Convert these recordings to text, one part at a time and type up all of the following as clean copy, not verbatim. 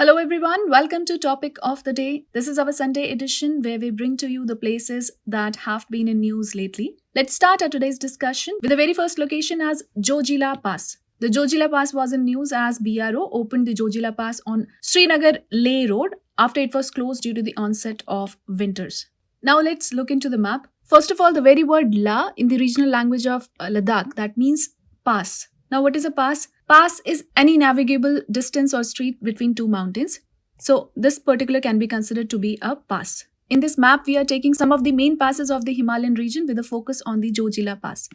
Hello everyone, welcome to Topic of the Day. This is our Sunday edition where we bring to you the places that have been in news lately. Let's start our today's discussion with the very first location as Joji La Pass. The Joji La Pass was in news as BRO opened the Joji La Pass on Srinagar-Leh Road after it was closed due to the onset of winters. Now let's look into the map. First of all, the very word La in the regional language of Ladakh, that means pass. Now what is a pass? Pass is any navigable distance or street between two mountains. So this particular can be considered to be a pass. In this map, we are taking some of the main passes of the Himalayan region with a focus on the Joji La Pass.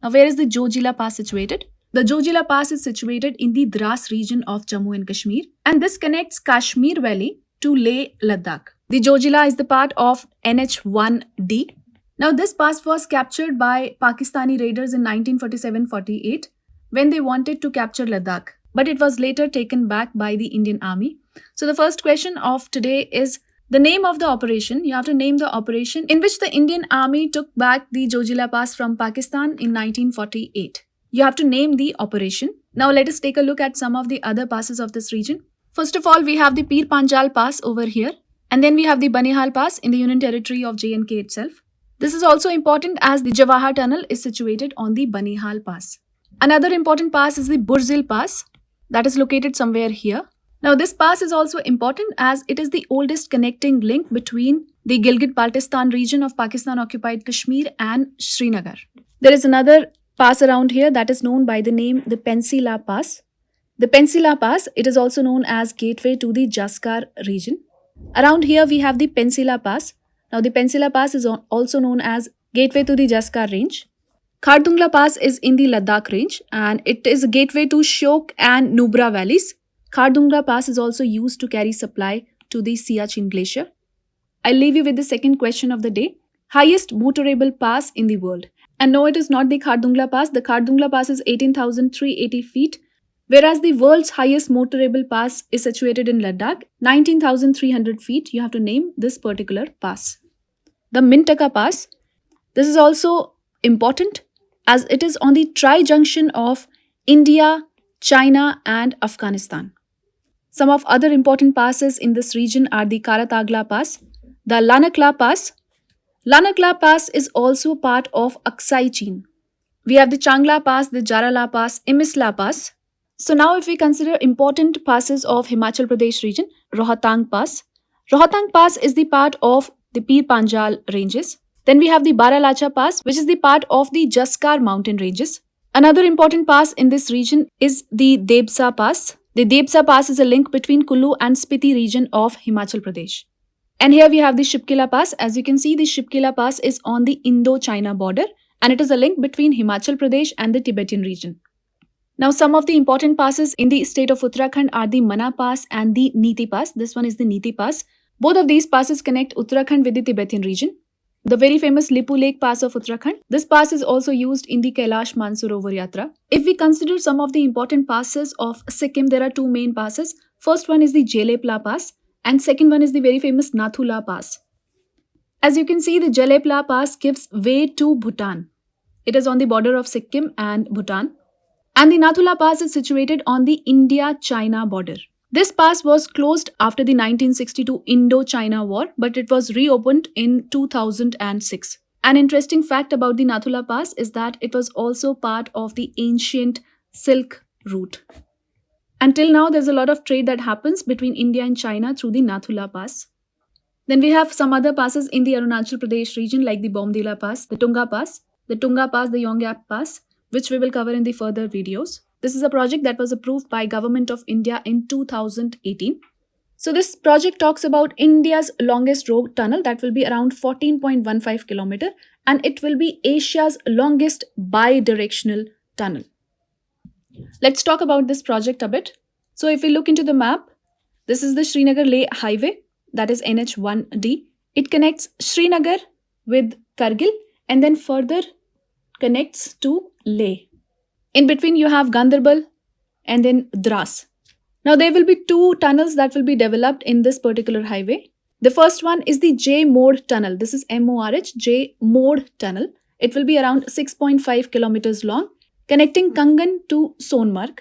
Now where is the Joji La Pass situated? The Joji La Pass is situated in the Dras region of Jammu and Kashmir, and this connects Kashmir Valley to Leh Ladakh. The Joji La is the part of NH1D. Now this pass was captured by Pakistani raiders in 1947-48 when they wanted to capture Ladakh, but it was later taken back by the Indian Army. So the first question of today is the name of the operation. You have to name the operation in which the Indian Army took back the Joji La Pass from Pakistan in 1948. You have to name the operation. Now let us take a look at some of the other passes of this region. First of all, we have the Pir Panjal Pass over here, and then we have the Banihal Pass in the Union Territory of J&K itself. This is also important as the Jawahar Tunnel is situated on the Banihal Pass. Another important pass is the Burzil Pass that is located somewhere here. Now this pass is also important as it is the oldest connecting link between the Gilgit-Baltistan region of Pakistan-occupied Kashmir and Srinagar. There is another pass around here that is known by the name the Pencila Pass. The Pencila Pass, it is also known as gateway to the Jaskar region. Around here we have the Pencila Pass. Now the Pencila Pass is also known as gateway to the Jaskar range. Khardungla Pass is in the Ladakh range and it is a gateway to Shyok and Nubra valleys. Khardungla Pass is also used to carry supply to the Siachen Glacier. I'll leave you with the second question of the day. Highest motorable pass in the world. And no, it is not the Khardungla Pass. The Khardungla Pass is 18,380 feet, whereas the world's highest motorable pass is situated in Ladakh, 19,300 feet. You have to name this particular pass. The Mintaka Pass. This is also important as it is on the tri-junction of India, China and Afghanistan. Some of other important passes in this region are the Karatagla Pass, the Lanakla Pass. Lanakla Pass is also part of Aksai Chin. We have the Changla Pass, the Jarala Pass, Imisla Pass. So now if we consider important passes of Himachal Pradesh region, Rohtang Pass. Rohtang Pass is the part of the Pir Panjal ranges. Then we have the Baralacha Pass, which is the part of the Jaskar mountain ranges. Another important pass in this region is the Debsa Pass. The Debsa Pass is a link between Kullu and Spiti region of Himachal Pradesh. And here we have the Shipkila Pass. As you can see, the Shipkila Pass is on the Indo-China border and it is a link between Himachal Pradesh and the Tibetan region. Now some of the important passes in the state of Uttarakhand are the Mana Pass and the Niti Pass. This one is the Niti Pass. Both of these passes connect Uttarakhand with the Tibetan region. The very famous Lipu Lake Pass of Uttarakhand. This pass is also used in the Kailash Mansarovar Yatra. If we consider some of the important passes of Sikkim, there are two main passes. First one is the Jelepla Pass and second one is the very famous Nathula Pass. As you can see, the Jelepla Pass gives way to Bhutan. It is on the border of Sikkim and Bhutan. And the Nathula Pass is situated on the India-China border. This pass was closed after the 1962 Indo-China War, but it was reopened in 2006. An interesting fact about the Nathula Pass is that it was also part of the ancient Silk Route. Until now, there's a lot of trade that happens between India and China through the Nathula Pass. Then we have some other passes in the Arunachal Pradesh region like the Bomdila Pass, the Tunga Pass, the Yonggap Pass, which we will cover in the further videos. This is a project that was approved by Government of India in 2018. So this project talks about India's longest road tunnel that will be around 14.15 kilometer and it will be Asia's longest bi-directional tunnel. Let's talk about this project a bit. So if we look into the map, this is the Srinagar-Leh highway, that is NH1D. It connects Srinagar with Kargil and then further connects to Leh. In between you have Gandarbal and then Dras. Now there will be two tunnels that will be developed in this particular highway. The first one is the J Mode tunnel. This is MORH, J Mode tunnel. It will be around 6.5 kilometers long, connecting Kangan to Sonmarg.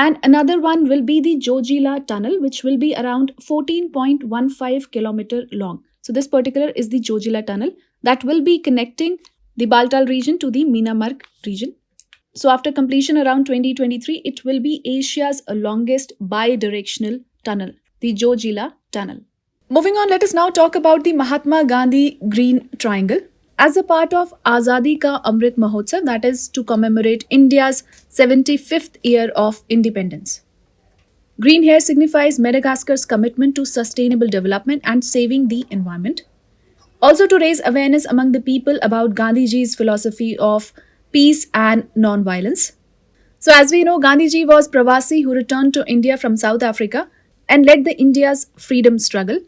And another one will be the Joji La Tunnel, which will be around 14.15 kilometer long. So this particular is the Joji La Tunnel that will be connecting the Baltal region to the Myanmar region. So after completion around 2023, it will be Asia's longest bi-directional tunnel, the Joji La Tunnel. Moving on, let us now talk about the Mahatma Gandhi Green Triangle. As a part of Azadi Ka Amrit Mahotsav, that is to commemorate India's 75th year of independence. Green here signifies Madagascar's commitment to sustainable development and saving the environment. Also to raise awareness among the people about Gandhiji's philosophy of peace and non-violence. So as we know, Gandhiji was Pravasi who returned to India from South Africa and led the India's freedom struggle.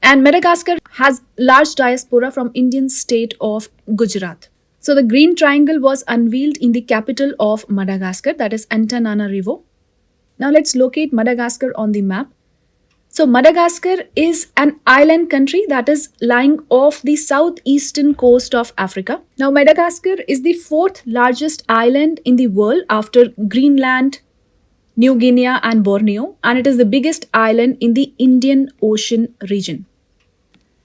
And Madagascar has large diaspora from Indian state of Gujarat. So the Green Triangle was unveiled in the capital of Madagascar, that is Antananarivo. Now let's locate Madagascar on the map. So Madagascar is an island country that is lying off the southeastern coast of Africa. Now Madagascar is the fourth largest island in the world after Greenland, New Guinea and Borneo, and it is the biggest island in the Indian Ocean region.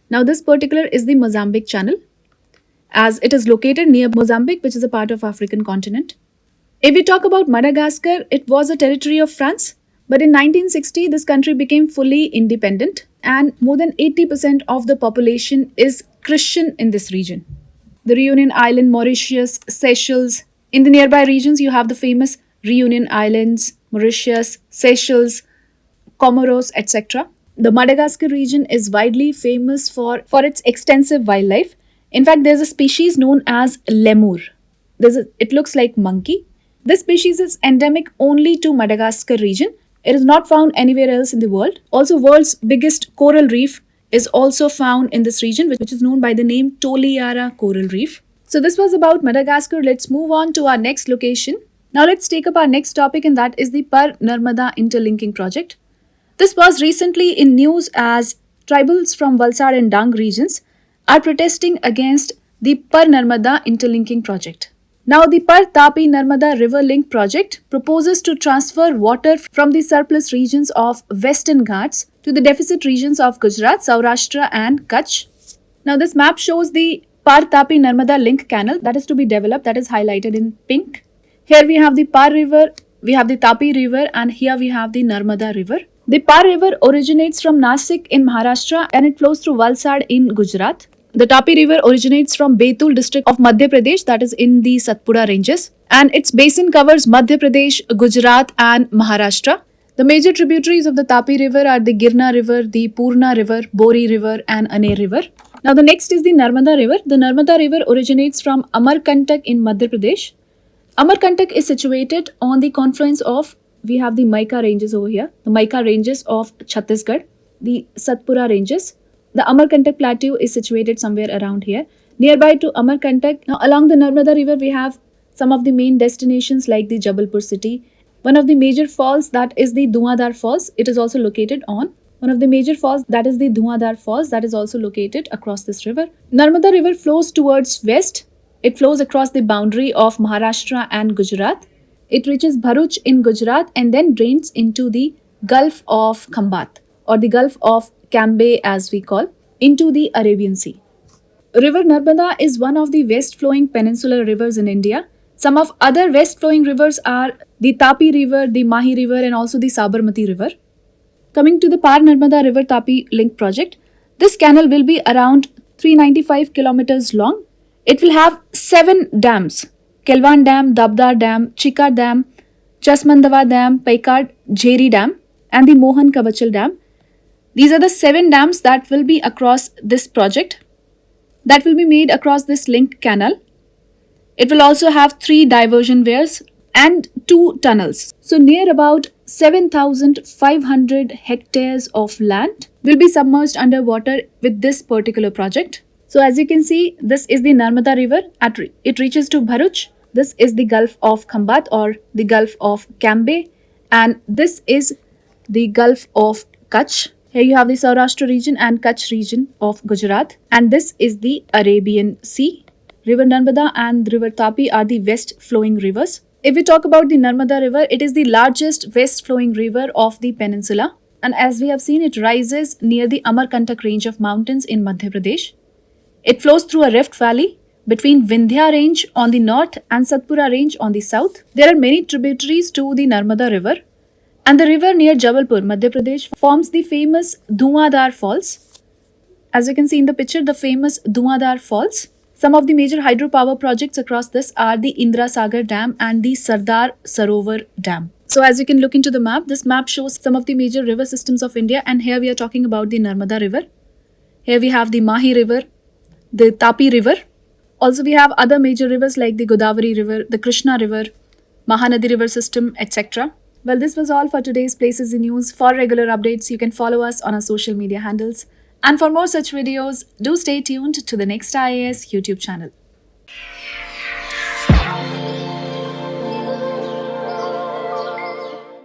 Now this particular is the Mozambique Channel, as it is located near Mozambique, which is a part of African continent. If we talk about Madagascar, it was a territory of France, but in 1960 this country became fully independent and more than 80% of the population is Christian in this region. The Reunion Island, Mauritius, Seychelles. In the nearby regions you have the famous Reunion Islands, Mauritius, Seychelles, Comoros, etc. The Madagascar region is widely famous for its extensive wildlife. In fact, there's a species known as lemur. It looks like monkey. This species is endemic only to Madagascar region. It is not found anywhere else in the world. Also, world's biggest coral reef is also found in this region, which is known by the name Toliara Coral Reef. So this was about Madagascar. Let's move on to our next location. Now let's take up our next topic, and that is the Narmada Interlinking project. This was recently in news as tribals from Valsad and Dang regions are protesting against the Narmada Interlinking project. Now the Tapi Narmada River Link project proposes to transfer water from the surplus regions of Western Ghats to the deficit regions of Gujarat, Saurashtra and Kutch. Now this map shows the Tapi Narmada Link canal that is to be developed, that is highlighted in pink. Here we have the Par River, we have the Tapi River, and here we have the Narmada River. The Par River originates from Nasik in Maharashtra and it flows through Valsad in Gujarat. The Tapi River originates from Betul district of Madhya Pradesh, that is in the Satpura ranges, and its basin covers Madhya Pradesh, Gujarat and Maharashtra. The major tributaries of the Tapi River are the Girna River, the Purna River, Bori River and Ane River. Now the next is the Narmada River. The Narmada River originates from Amarkantak in Madhya Pradesh. Amarkantak is situated on the confluence of, we have the Mica ranges over here, the Mica ranges of Chhattisgarh, the Satpura ranges. The Amarkantak plateau is situated somewhere around here. Nearby to Amarkantak, now along the Narmada River, we have some of the main destinations like the Jabalpur city. One of the major falls, that is the Dhumadar Falls, it is also located on. One of the major falls, that is the Dhumadar Falls, that is also located across this river. Narmada River flows towards west. It flows across the boundary of Maharashtra and Gujarat. It reaches Bharuch in Gujarat and then drains into the Gulf of Khambat, or the Gulf of Cambay as we call, into the Arabian Sea. River Narmada is one of the west-flowing peninsular rivers in India. Some of other west-flowing rivers are the Tapi River, the Mahi River and also the Sabarmati River. Coming to the Par Narmada River Tapi Link project, this canal will be around 395 kilometers long. It will have 7 dams: Kelwan Dam, Dabdar Dam, Chikar Dam, Chasmandava Dam, Paikad Jheri Dam and the Mohan Kavachal Dam. These are the 7 dams that will be across this project, that will be made across this link canal. It will also have 3 diversion weirs and 2 tunnels. So near about 7,500 hectares of land will be submerged underwater with this particular project. So as you can see, this is the Narmada River. It reaches to Bharuch. This is the Gulf of Khambat or the Gulf of Cambay, and this is the Gulf of Kutch. Here you have the Saurashtra region and Kutch region of Gujarat, and this is the Arabian Sea. River Narmada and River Tapi are the west flowing rivers. If we talk about the Narmada River, it is the largest west flowing river of the peninsula, and as we have seen, it rises near the Amarkantak range of mountains in Madhya Pradesh. It flows through a rift valley between Vindhya range on the north and Satpura range on the south. There are many tributaries to the Narmada River, and the river near Jabalpur, Madhya Pradesh, forms the famous Dhumadar Falls. As you can see in the picture, the famous Dhumadar Falls. Some of the major hydropower projects across this are the Indra Sagar Dam and the Sardar Sarovar Dam. So as you can look into the map, this map shows some of the major river systems of India, and here we are talking about the Narmada River. Here we have the Mahi River, the Tapi River. Also we have other major rivers like the Godavari River, the Krishna River, Mahanadi River system, etc. Well, this was all for today's Places in News. For regular updates, you can follow us on our social media handles. And for more such videos, do stay tuned to the next IAS YouTube channel.